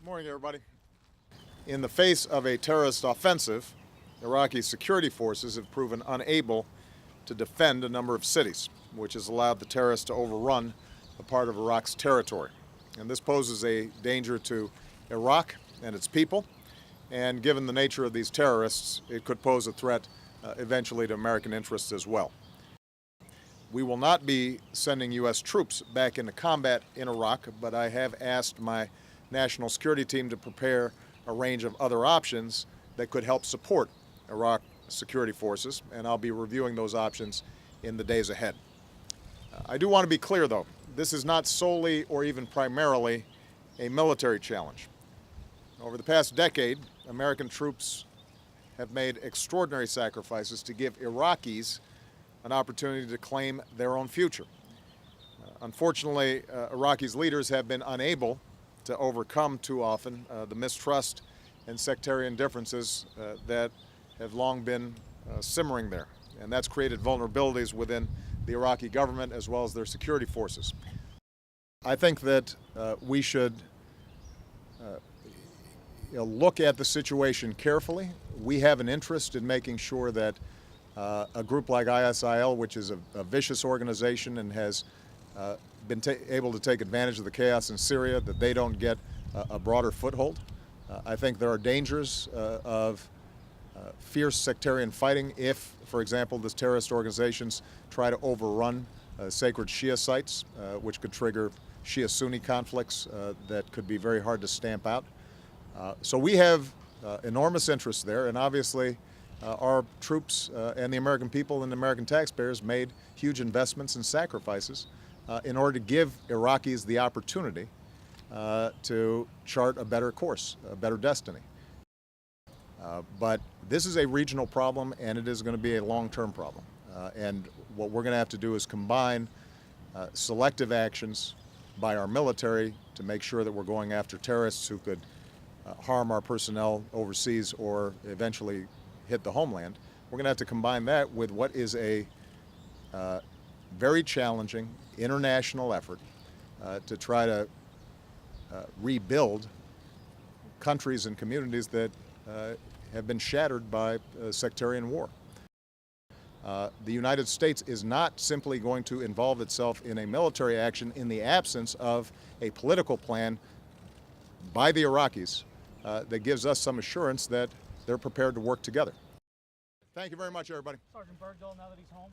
Morning, everybody. In the face of a terrorist offensive, Iraqi security forces have proven unable to defend a number of cities, which has allowed the terrorists to overrun a part of Iraq's territory. And this poses a danger to Iraq and its people, and given the nature of these terrorists, it could pose a threat eventually to American interests as well. We will not be sending U.S. troops back into combat in Iraq, but I have asked my national security team to prepare a range of other options that could help support Iraq security forces, and I'll be reviewing those options in the days ahead. I do want to be clear, though, this is not solely or even primarily a military challenge. Over the past decade, American troops have made extraordinary sacrifices to give Iraqis an opportunity to claim their own future. Unfortunately, Iraqis' leaders have been unable to overcome too often the mistrust and sectarian differences that have long been simmering there. And that's created vulnerabilities within the Iraqi government as well as their security forces. I think that we should look at the situation carefully. We have an interest in making sure that a group like ISIL, which is a vicious organization and has been able to take advantage of the chaos in Syria, that they don't get a broader foothold. I think there are dangers of fierce sectarian fighting if, for example, these terrorist organizations try to overrun sacred Shia sites, which could trigger Shia-Sunni conflicts that could be very hard to stamp out. So we have enormous interest there, and obviously our troops and the American people and the American taxpayers made huge investments and sacrifices in order to give Iraqis the opportunity to chart a better course, a better destiny. But this is a regional problem, and it is going to be a long-term problem. And what we're going to have to do is combine selective actions by our military to make sure that we're going after terrorists who could harm our personnel overseas or eventually hit the homeland. We're going to have to combine that with what is a very challenging international effort to try to rebuild countries and communities that have been shattered by sectarian war. The United States is not simply going to involve itself in a military action in the absence of a political plan by the Iraqis that gives us some assurance that they're prepared to work together. Thank you very much, everybody. Sergeant Bergdahl, now that he's home.